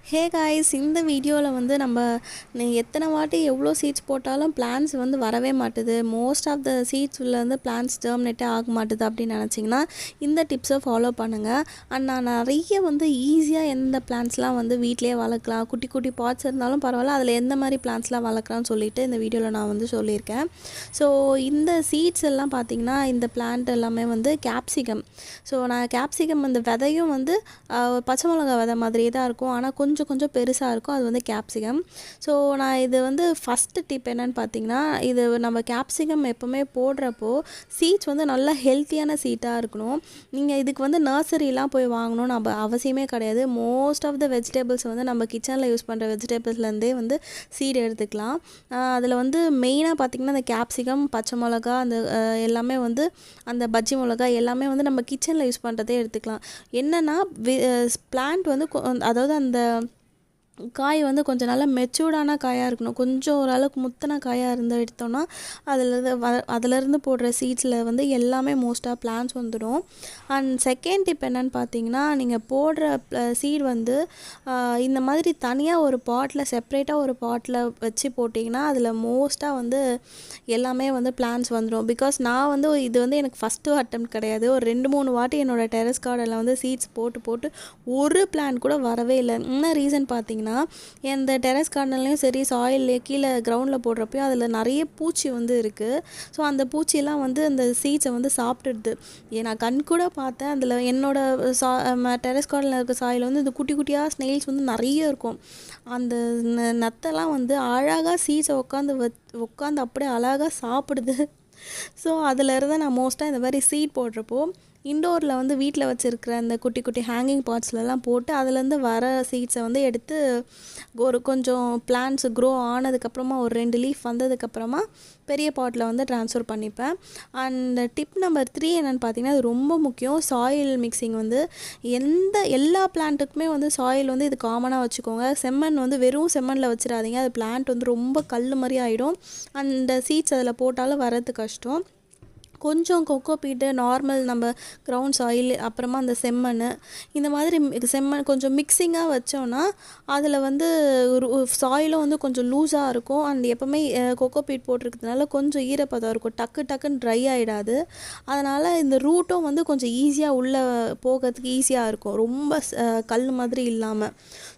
Hey guys, இந்த வீடியோவில் வந்து நம்ம எத்தனை வாட்டி எவ்வளோ சீட்ஸ் போட்டாலும் பிளான்ஸ் வந்து வரவே மாட்டுது. மோஸ்ட் ஆஃப் த சீட்ஸில் வந்து பிளான்ஸ் ஜெர்மினேட்டே ஆக மாட்டுது அப்படின்னு நினச்சிங்கன்னா இந்த டிப்ஸை ஃபாலோ பண்ணுங்கள். அண்ட் நான் நிறைய வந்து ஈஸியாக எந்த பிளான்ஸ்லாம் வந்து வீட்டிலே வளர்க்கலாம், குட்டி குட்டி பாட்ஸ் இருந்தாலும் பரவாயில்ல, அதில் எந்த மாதிரி பிளான்ஸ்லாம் வளர்க்கலாம்னு சொல்லிட்டு இந்த வீடியோவில் நான் வந்து சொல்லியிருக்கேன். ஸோ இந்த சீட்ஸ் எல்லாம் பார்த்திங்கன்னா இந்த பிளான்ட் எல்லாமே வந்து கேப்சிகம். ஸோ நான் கேப்சிகம் அந்த விதையும் வந்து பச்சை மிளகா விதை மாதிரியே தான் இருக்கும், ஆனால் கொஞ்சம் கொஞ்சம் பெருசாக இருக்கும். அது வந்து கேப்சிகம். ஸோ நான் இது வந்து ஃபஸ்ட்டு டிப் என்னென்னு பார்த்தீங்கன்னா, இது நம்ம கேப்சிகம் எப்போவுமே போடுறப்போ சீட்ஸ் வந்து நல்லா ஹெல்த்தியான சீட்டாக இருக்கணும். நீங்கள் இதுக்கு வந்து நர்சரிலாம் போய் வாங்கணும்னு நம்ம அவசியமே கிடையாது. மோஸ்ட் ஆஃப் த வெஜிடபிள்ஸ் வந்து நம்ம கிச்சனில் யூஸ் பண்ணுற வெஜிடபிள்ஸ்லேருந்தே வந்து சீட் எடுத்துக்கலாம். அதில் வந்து மெயினாக பார்த்திங்கன்னா இந்த கேப்சிகம், பச்சை மிளகா, அந்த எல்லாமே வந்து அந்த பஜ்ஜி மிளகா எல்லாமே வந்து நம்ம கிச்சனில் யூஸ் பண்ணுறதே எடுத்துக்கலாம். என்னென்னா பிளான்ட் வந்து அதாவது அந்த காய் வந்து கொஞ்சம் நல்லா மெச்சூர்டான காயாக இருக்கணும். கொஞ்சம் ஓரளவுக்கு முத்தின காயாக இருந்து எடுத்தோன்னா அதிலேருந்து போடுற சீட்ஸில் வந்து எல்லாமே மோஸ்ட்டாக பிளான்ஸ் வந்துடும். அண்ட் செகண்ட் டிப் என்னென்னு பார்த்தீங்கன்னா, நீங்கள் போடுற சீட் வந்து இந்த மாதிரி தனியாக ஒரு பாட்டில் செப்ரேட்டாக ஒரு பாட்டில் வச்சு போட்டிங்கன்னா அதில் மோஸ்ட்டாக வந்து எல்லாமே வந்து பிளான்ஸ் வந்துடும். பிகாஸ் நான் வந்து இது வந்து எனக்கு ஃபஸ்ட்டு அட்டெம்ப்ட் கிடையாது. ஒரு 2-3 வாட்டி என்னோடய டெரஸ் கார்டனில் வந்து சீட்ஸ் போட்டு ஒரு பிளான் கூட வரவே இல்லை. என்ன ரீசன் பார்த்தீங்கன்னா, இந்த டெரஸ் கார்டன்லேயும் சரி, சாயில்லே கீழே கிரவுண்டில் போடுறப்பையும் அதில் நிறைய பூச்சி வந்து இருக்குது. ஸோ அந்த பூச்சியெல்லாம் வந்து அந்த சீட்ஸை வந்து சாப்பிட்டுடுது. நான் கண் கூட பார்த்தேன். அதில் என்னோடய டெரஸ் கார்டனில் இருக்க சாயில் வந்து இந்த குட்டி குட்டியாக ஸ்னெயில்ஸ் வந்து நிறைய இருக்கும். அந்த நத்தெல்லாம் வந்து அழகாக சீட்ஸை உட்காந்து அப்படியே அழகாக சாப்பிடுது. ஸோ அதிலேருந்து நான் மோஸ்ட்டாக இந்த மாதிரி சீட் போடுறப்போ இண்டோரில் வந்து வீட்டில் வச்சுருக்கிற அந்த குட்டி குட்டி ஹேங்கிங் பாட்ஸ்லலாம் போட்டு அதுலேருந்து வர சீட்ஸை வந்து எடுத்து ஒரு கொஞ்சம் பிளான்ட்ஸ் க்ரோ ஆனதுக்கப்புறமா ஒரு 2 லீஃப் வந்ததுக்கப்புறமா பெரிய பாட்டில் வந்து ட்ரான்ஸ்ஃபர் பண்ணிப்பேன். அண்ட் டிப் நம்பர் 3 என்னென்னு பார்த்தீங்கன்னா, அது ரொம்ப முக்கியம். சாயில் மிக்சிங் வந்து எல்லா பிளான்ட்டுக்குமே வந்து சாயில் வந்து இது காமனாக வச்சுக்கோங்க. செம்மண் வந்து வெறும் செம்மண்ணில் வச்சிடாதீங்க. அது பிளான்ட் வந்து ரொம்ப கல் மாதிரி ஆகிடும். அந்த சீட்ஸ் அதில் போட்டாலும் வரது கஷ்டம். கொஞ்சம் கொக்கோ பீட்டு, நார்மல் நம்ம கிரவுண்ட் சாயில், அப்புறமா அந்த செம்மண், இந்த மாதிரி செம்மண் கொஞ்சம் மிக்சிங்காக வச்சோன்னா அதில் வந்து சாயிலும் வந்து கொஞ்சம் லூஸாக இருக்கும். அண்ட் எப்போவுமே கொக்கோ பீட் போட்டிருக்கிறதுனால கொஞ்சம் ஈரப்பதம் இருக்கும், டக்குன்னு ட்ரை ஆகிடாது. அதனால் இந்த ரூட்டும் வந்து கொஞ்சம் ஈஸியாக உள்ளே போகிறதுக்கு ஈஸியாக இருக்கும், ரொம்ப கல் மாதிரி இல்லாமல்.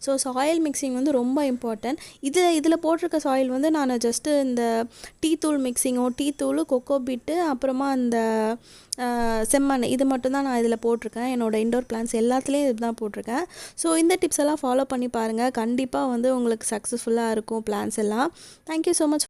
ஸோ சாயில் மிக்சிங் வந்து ரொம்ப இம்பார்ட்டன்ட். இதில் போட்டிருக்க சாயில் வந்து நான் ஜஸ்ட்டு இந்த டீ தூள் மிக்சிங்கோ, டீ தூள், கொக்கோ பீட்டு, அப்புறமா அந்த செம்மண், இது மட்டும்தான் நான் இதில் போட்டிருக்கேன். என்னோடய இண்டோர் பிளான்ஸ் எல்லாத்துலேயும் இது தான் போட்டிருக்கேன். ஸோ இந்த டிப்ஸ் எல்லாம் ஃபாலோ பண்ணி பாருங்கள். கண்டிப்பாக வந்து உங்களுக்கு சக்ஸஸ்ஃபுல்லாக இருக்கும் பிளான்ஸ் எல்லாம். Thank you so much.